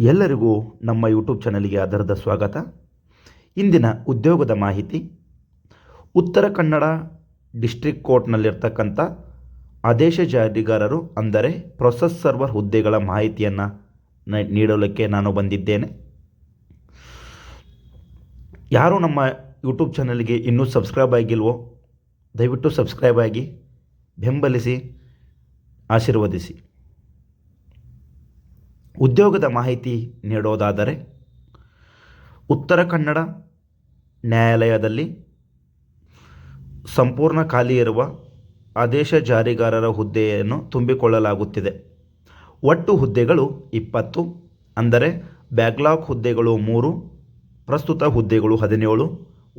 ಎಲ್ಲರಿಗೂ ನಮ್ಮ ಯೂಟ್ಯೂಬ್ ಚಾನಲ್ಗೆ ಆಧಾರದ ಸ್ವಾಗತ. ಇಂದಿನ ಉದ್ಯೋಗದ ಮಾಹಿತಿ, ಉತ್ತರ ಕನ್ನಡ ಡಿಸ್ಟ್ರಿಕ್ಟ್ ಕೋರ್ಟ್ನಲ್ಲಿರ್ತಕ್ಕಂಥ ಆದೇಶ ಜಾರಿಗಾರರು ಅಂದರೆ ಪ್ರೊಸೆಸ್ ಸರ್ವರ್ ಹುದ್ದೆಗಳ ಮಾಹಿತಿಯನ್ನು ನೀಡಲಿಕ್ಕೆ ನಾನು ಬಂದಿದ್ದೇನೆ. ಯಾರು ನಮ್ಮ ಯೂಟ್ಯೂಬ್ ಚಾನಲ್ಗೆ ಇನ್ನೂ ಸಬ್ಸ್ಕ್ರೈಬ್ ಆಗಿಲ್ವೋ ದಯವಿಟ್ಟು ಸಬ್ಸ್ಕ್ರೈಬ್ ಆಗಿ ಬೆಂಬಲಿಸಿ ಆಶೀರ್ವದಿಸಿ. ಉದ್ಯೋಗದ ಮಾಹಿತಿ ನೀಡೋದಾದರೆ, ಉತ್ತರ ಕನ್ನಡ ನ್ಯಾಯಾಲಯದಲ್ಲಿ ಸಂಪೂರ್ಣ ಖಾಲಿ ಇರುವ ಆದೇಶ ಜಾರಿಗಾರರ ಹುದ್ದೆಯನ್ನು ತುಂಬಿಕೊಳ್ಳಲಾಗುತ್ತಿದೆ. ಒಟ್ಟು ಹುದ್ದೆಗಳು 20, ಅಂದರೆ ಬ್ಯಾಕ್ಲಾಗ್ ಹುದ್ದೆಗಳು 3, ಪ್ರಸ್ತುತ ಹುದ್ದೆಗಳು 17,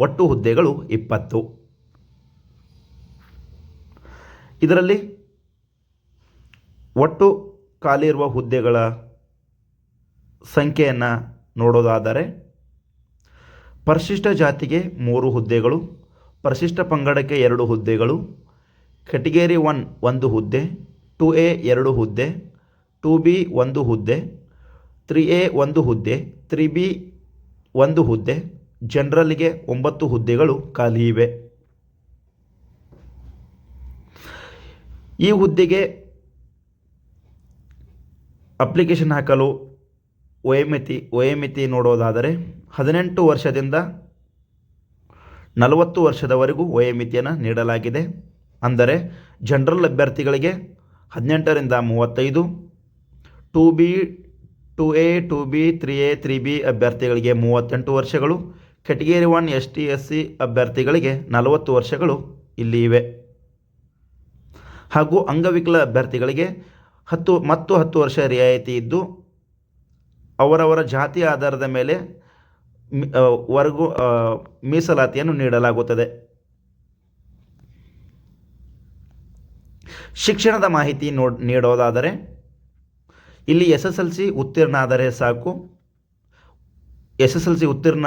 ಒಟ್ಟು ಹುದ್ದೆಗಳು 20. ಇದರಲ್ಲಿ ಒಟ್ಟು ಖಾಲಿ ಇರುವ ಹುದ್ದೆಗಳ ಸಂಖ್ಯೆಯನ್ನು ನೋಡೋದಾದರೆ, ಪರಿಶಿಷ್ಟ ಜಾತಿಗೆ 3 ಹುದ್ದೆಗಳು, ಪರಿಶಿಷ್ಟ ಪಂಗಡಕ್ಕೆ 2 ಹುದ್ದೆಗಳು, ಕ್ಯಾಟಗರಿ 1 1 ಹುದ್ದೆ, 2A 2 ಹುದ್ದೆ, 2B 1 ಹುದ್ದೆ, 3A 1 ಹುದ್ದೆ, 3B 1 ಹುದ್ದೆ, ಜನರಲ್ಗೆ 9 ಹುದ್ದೆಗಳು ಖಾಲಿ ಇವೆ. ಈ ಹುದ್ದೆಗೆ ಅಪ್ಲಿಕೇಶನ್ ಹಾಕಲು ವಯೋಮಿತಿ ನೋಡೋದಾದರೆ 18 ವರ್ಷದಿಂದ 40 ವರ್ಷದವರೆಗೂ ವಯೋಮಿತಿಯನ್ನು ನೀಡಲಾಗಿದೆ. ಅಂದರೆ ಜನರಲ್ ಅಭ್ಯರ್ಥಿಗಳಿಗೆ 18ರಿಂದ 35, 2B 2A 2B 3A 3B ಅಭ್ಯರ್ಥಿಗಳಿಗೆ 38 ವರ್ಷಗಳು, ಕ್ಯಾಟಗರಿ 1 ST SC ಅಭ್ಯರ್ಥಿಗಳಿಗೆ 40 ವರ್ಷಗಳು ಇಲ್ಲಿ ಇವೆ. ಹಾಗೂ ಅಂಗವಿಕಲ ಅಭ್ಯರ್ಥಿಗಳಿಗೆ 10 ವರ್ಷ ರಿಯಾಯಿತಿ ಇದ್ದು ಅವರವರ ಜಾತಿ ಆಧಾರದ ಮೇಲೆ ಮೀಸಲಾತಿಯನ್ನು ನೀಡಲಾಗುತ್ತದೆ. ಶಿಕ್ಷಣದ ಮಾಹಿತಿ ನೀಡೋದಾದರೆ, ಇಲ್ಲಿ SSLC ಉತ್ತೀರ್ಣ ಆದರೆ ಸಾಕು. SSLC ಉತ್ತೀರ್ಣ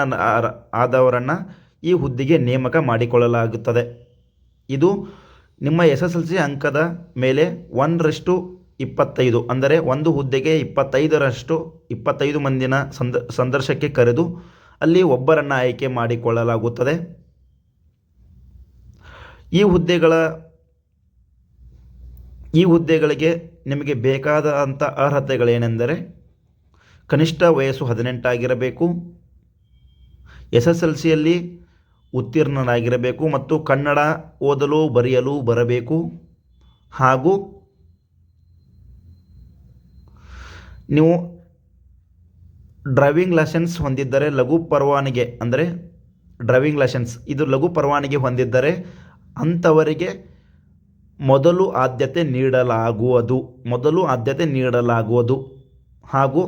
ಆದವರನ್ನು ಈ ಹುದ್ದೆಗೆ ನೇಮಕ ಮಾಡಿಕೊಳ್ಳಲಾಗುತ್ತದೆ. ಇದು ನಿಮ್ಮ SSLC ಅಂಕದ ಮೇಲೆ 1:25, ಅಂದರೆ ಒಂದು ಹುದ್ದೆಗೆ 25 ಮಂದಿನ ಸಂದರ್ಶನಕ್ಕೆ ಕರೆದು ಅಲ್ಲಿ ಒಬ್ಬರನ್ನು ಆಯ್ಕೆ ಮಾಡಿಕೊಳ್ಳಲಾಗುತ್ತದೆ. ಈ ಹುದ್ದೆಗಳಿಗೆ ನಿಮಗೆ ಬೇಕಾದಂಥ ಅರ್ಹತೆಗಳೇನೆಂದರೆ, ಕನಿಷ್ಠ ವಯಸ್ಸು 18 ಆಗಿರಬೇಕು, SSLCಯಲ್ಲಿ ಉತ್ತೀರ್ಣರಾಗಿರಬೇಕು ಮತ್ತು ಕನ್ನಡ ಓದಲು ಬರೆಯಲು ಬರಬೇಕು. ಹಾಗೂ ನೀವು ಡ್ರೈವಿಂಗ್ ಲೈಸೆನ್ಸ್ ಹೊಂದಿದ್ದರೆ, ಲಘು ಪರವಾನಗಿ ಅಂದರೆ ಡ್ರೈವಿಂಗ್ ಲೈಸೆನ್ಸ್ ಇದು ಲಘು ಪರವಾನಗಿ ಹೊಂದಿದ್ದರೆ ಅಂಥವರಿಗೆ ಮೊದಲು ಆದ್ಯತೆ ನೀಡಲಾಗುವುದು. ಹಾಗೂ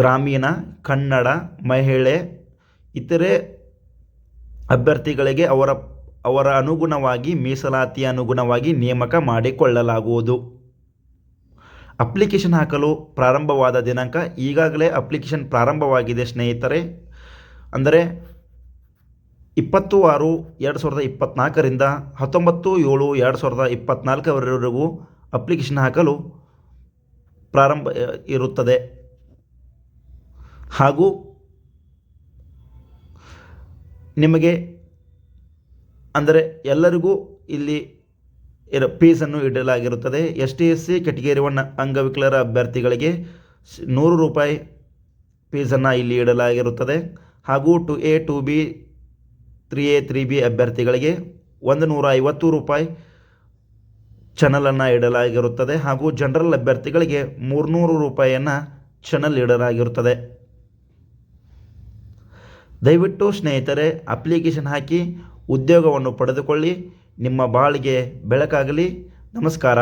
ಗ್ರಾಮೀಣ, ಕನ್ನಡ, ಮಹಿಳೆ, ಇತರೆ ಅಭ್ಯರ್ಥಿಗಳಿಗೆ ಅವರ ಅನುಗುಣವಾಗಿ ಮೀಸಲಾತಿಯ ಅನುಗುಣವಾಗಿ ನೇಮಕ ಮಾಡಿಕೊಳ್ಳಲಾಗುವುದು. ಅಪ್ಲಿಕೇಶನ್ ಹಾಕಲು ಪ್ರಾರಂಭವಾದ ದಿನಾಂಕ, ಈಗಾಗಲೇ ಅಪ್ಲಿಕೇಶನ್ ಪ್ರಾರಂಭವಾಗಿದೆ ಸ್ನೇಹಿತರೆ. ಅಂದರೆ 20/6/2024ರಿಂದ 19/7/2024ವರೆಗೂ ಅಪ್ಲಿಕೇಶನ್ ಹಾಕಲು ಪ್ರಾರಂಭ ಇರುತ್ತದೆ. ಹಾಗೂ ನಿಮಗೆ ಅಂದರೆ ಎಲ್ಲರಿಗೂ ಇಲ್ಲಿ ಫೀಸನ್ನು ಇಡಲಾಗಿರುತ್ತದೆ. ST SC ಕ್ಯಾಟಗರಿ 1 ಅಂಗವಿಕಲರ ಅಭ್ಯರ್ಥಿಗಳಿಗೆ 100 ರೂಪಾಯಿ ಫೀಸನ್ನು ಇಲ್ಲಿ ಇಡಲಾಗಿರುತ್ತದೆ. ಹಾಗೂ 2A 2B 3A 3B ಅಭ್ಯರ್ಥಿಗಳಿಗೆ 150 ರೂಪಾಯಿ ಚಾನಲನ್ನು ಇಡಲಾಗಿರುತ್ತದೆ. ಹಾಗೂ ಜನರಲ್ ಅಭ್ಯರ್ಥಿಗಳಿಗೆ 300 ರೂಪಾಯಿಯನ್ನು ಚಾನಲ್ ಇಡಲಾಗಿರುತ್ತದೆ. ದಯವಿಟ್ಟು ಸ್ನೇಹಿತರೆ ಅಪ್ಲಿಕೇಶನ್ ಹಾಕಿ ಉದ್ಯೋಗವನ್ನು ಪಡೆದುಕೊಳ್ಳಿ. ನಿಮ್ಮ ಬಾಳಿಗೆ ಬೆಳಕಾಗಲಿ. ನಮಸ್ಕಾರ.